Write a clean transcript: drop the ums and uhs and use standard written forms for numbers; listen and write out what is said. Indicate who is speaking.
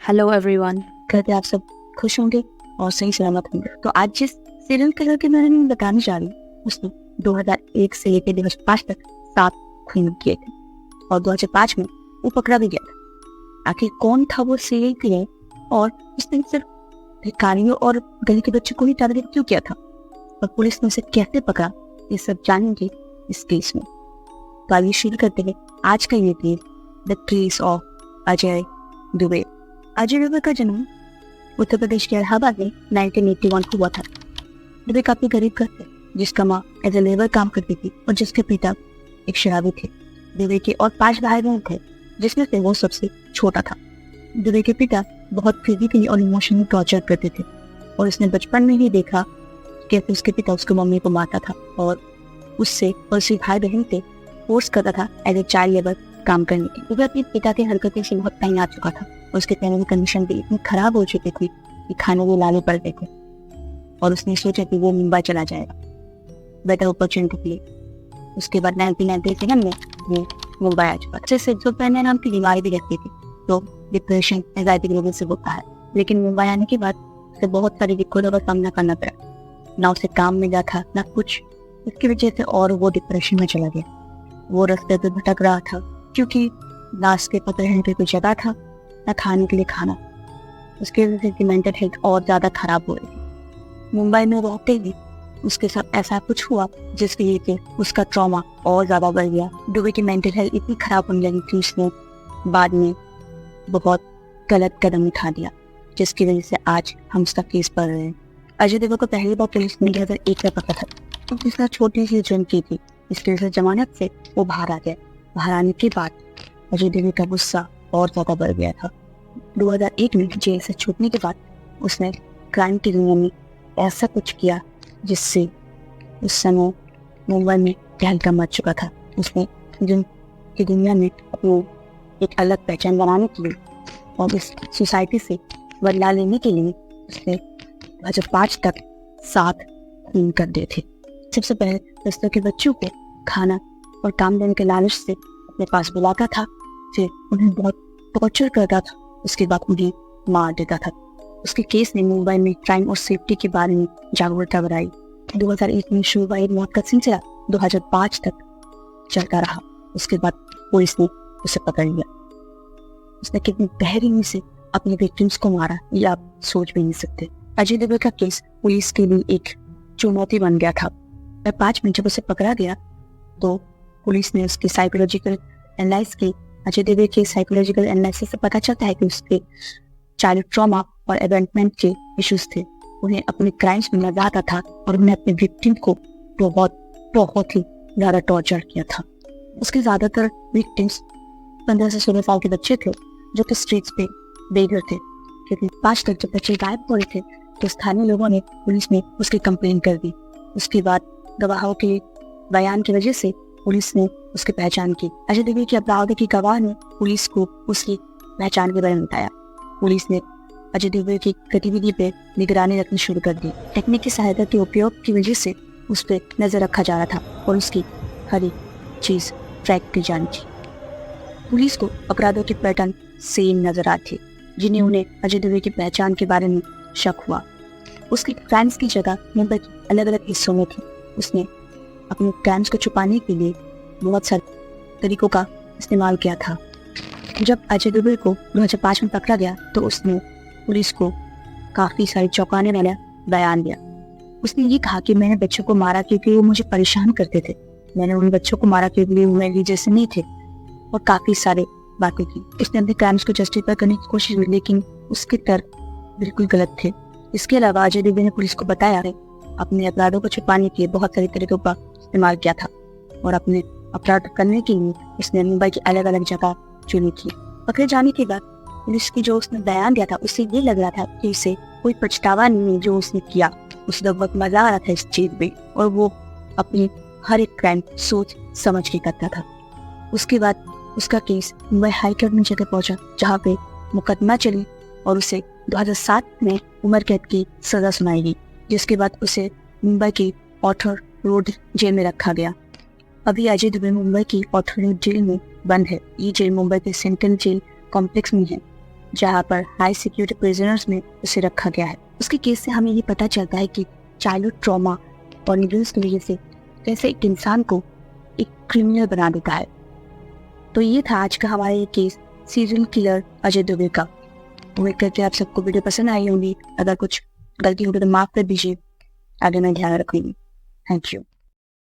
Speaker 1: Hello everyone.
Speaker 2: कहते आप सब खुश होंगे और सही सलामत होंगे। तो आज जिस सीरियल किलर के बारे में बताने जा रही हूँ उसने 2001 से लेकर 2005 तक 7 खून किए थे और 2005 में वो पकड़ा भी गया था। आखिर कौन था वो सीरियल किलर और उसने सिर्फ भिखारियों और गली के बच्चों को ही टारगेट क्यों किया था और पुलिस ने उसे कैसे पकड़ा, ये सब जानेंगे इस केस में। तो आइए शुरू करते हैं आज का ये case, the case of Ajay Dubey. Ajay Dubey का जन्म उत्तर प्रदेश के इलाहाबाद में 1981 को हुआ था। दुबे काफी गरीब घर थे, जिसका माँ एज ए लेबर काम करती थी और जिसके पिता एक शराबी थे। दुबे के और 5 भाई बहन थे, जिसमें से वो सबसे छोटा था। दुबे के पिता बहुत फिजिकली और इमोशनली टॉर्चर करते थे और उसने बचपन में ही देखा कैसे उसके पिता उसकी मम्मी को मारता था और उससे और उसके भाई बहन से फोर्स करता था एज ए चाइल्ड लेबर काम करने की। दुबे अपने पिता की हरकतों से बहुत तंग आ चुका था। उसके फैमिली कंडीशन भी इतनी खराब हो चुकी थी कि खाने के लाले पड़ गए थे और उसने सोचा कि वो मुंबई चला जाएगा बेटर अपॉर्चुनिटी के लिए। उसके बाद 1997 में वो मुंबई आ चुका। जैसे जो पहले नाम की बीमारी भी रहती थी, तो डिप्रेशन एंजाइटी की वजह से होता है। लेकिन मुंबई आने के बाद उसे बहुत सारी दिक्कतों का सामना करना पड़ा। ना उसे काम मिला था ना कुछ, इसकी वजह से और वो डिप्रेशन में चला गया। वो रास्ते पे भटक रहा था क्योंकि लाश के पता रहने पे कोई जगह था ना खाने के लिए खाना। उसकी वजह से मेंटल हेल्थ और ज़्यादा खराब हो रही थी। मुंबई में रहते ही उसके साथ ऐसा कुछ हुआ जिसकी वजह से उसका ट्रॉमा और ज़्यादा बढ़ गया। दुबे की मेंटल हेल्थ इतनी खराब होने लगी कि उसने बाद में बहुत गलत कदम उठा दिया, जिसकी वजह से आज हम उसका केस पढ़ रहे हैं। अजय देवगन को पहली बार पुलिस ने 2001 में पकड़ा था। उसने छोटी सी जुर्म की थी, इसकी वजह से जमानत से वो बाहर आ गया। बाहर आने के बाद अजय देवगन का गुस्सा और ज़्यादा बढ़ गया था। 2001 में जेल से छूटने के बाद उसने क्राइम की दुनिया में ऐसा कुछ किया जिससे उस समय मुंबई में तहलका मच चुका था। उसने जुर्म की दुनिया में अपनी एक अलग पहचान बनाने के लिए और इस सोसाइटी से बदला लेने के लिए उसने 2005 तक 7 खून कर दिए थे। सबसे पहले दस्तों के बच्चों को खाना और काम देने के लालच से अपने पास बुलाता था, फिर उन्हें बहुत टॉर्चर करता था, उसके बाद उन्हें मार देता था। उसके केस ने मुंबई में क्राइम और सेफ्टी के बारे में जागरूकता बढ़ाई। 2001 में शुरू हुआ एक मौत का सिलसिला 2005 तक चलता रहा। उसके बाद पुलिस ने उसे पकड़ लिया। उसने कितनी बेरहमी से अपने विक्टिम्स को मारा, ये आप सोच भी नहीं सकते। अजय देवगन का केस पुलिस के लिए एक चुनौती बन गया था। 2005 में जब उसे पकड़ा गया तो पुलिस ने उसकी साइकोलॉजिकल एनालिसिस की। अजय देवगन के साइकोलॉजिकल एनालिसिस से पता चलता है कि उसके चाइल्ड ट्रॉमा और एबैंडनमेंट के इश्यूज थे। उन्हें अपने क्राइम्स में मजा आता था और उन्हें अपने विक्टिम को बहुत ही ज़्यादा टॉर्चर किया था। उसके ज़्यादातर विक्टिम्स 15 से 16 साल के बच्चे थे जो कि स्ट्रीट्स पे बेघर थे। क्योंकि 5 तक जब बच्चे गायब हो रहे थे तो स्थानीय लोगों ने पुलिस में उसकी कंप्लेन कर दी। उसके बाद गवाहों के बयान की वजह से पुलिस ने उसकी पहचान की। अजय देवगन के अपराध की गवाह ने पुलिस को उसकी पहचान के बारे में बताया। पुलिस ने अजय देवगन की गतिविधि पे निगरानी रखनी शुरू कर दी। टेक्निक की सहायता के उपयोग की वजह से उस पर नजर रखा जा रहा था और उसकी हर एक चीज ट्रैक की जानी थी। पुलिस को अपराधों के पैटर्न सेम नजर आते थे, जिन्हें उन्हें अजय देवगन की पहचान के बारे में शक हुआ। उसकी क्राइम्स की जगह मुंबई के अलग अलग हिस्सों में थी। उसने अपने क्राइम्स को छुपाने के लिए बहुत सारे तरीकों का इस्तेमाल किया था। जब अजय दुबे को 2005 में पकड़ा गया तो उसने पुलिस को काफ़ी सारी चौंकाने वाला बयान दिया। उसने ये कहा कि मैंने बच्चों को मारा क्योंकि वो मुझे परेशान करते थे। मैंने उन बच्चों को मारा क्योंकि वो मेरे जैसे नहीं थे और काफ़ी सारे बातें की। उसने अपने क्राइम्स को जस्टिफाई करने की कोशिश की, लेकिन उसके तर्क बिल्कुल गलत थे। इसके अलावा अजय दुबे ने पुलिस को बताया अपने अपराधों को छुपाने के बहुत सारे तरीकों का इस्तेमाल किया था और अपने अपराध करने के लिए उसने मुंबई की अलग अलग जगह चुनी थी। पकड़े जाने के बाद पुलिस की जो उसने बयान दिया था उससे ये लग रहा था कि उसे कोई पछतावा नहीं है जो उसने किया। उसे बहुत मजा आ रहा था इस चीज में और वो अपनी हर एक क्राइम सोच समझ के करता था। उसके बाद उसका केस मुंबई हाई कोर्ट में जगह पहुंचा, जहाँ पे मुकदमा चली और उसे 2007 में उम्र कैद की सजा सुनाई गई, जिसके बाद उसे मुंबई की ऑर्थर रोड जेल में रखा गया। अभी अजय दुबे मुंबई की ऑर्थर रोड जेल में बंद है। ये जेल मुंबई के सेंट्रल जेल कॉम्प्लेक्स में है, जहाँ पर हाई सिक्योरिटी प्रिजनर्स में उसे रखा गया है। उसके केस से हमें ये पता चलता है कि चाइल्डहुड ट्रॉमा और न्यूज़ की वजह से कैसे एक इंसान को एक क्रिमिनल बना देता है। तो ये था आज का हमारा ये case, serial killer Ajay Dubey का। उम्मीद करते हैं आप सबको वीडियो पसंद आई होगी। अगर कुछ गलती होगी तो माफ कर दीजिए, आगे मैं ध्यान रखूंगी। Thank you.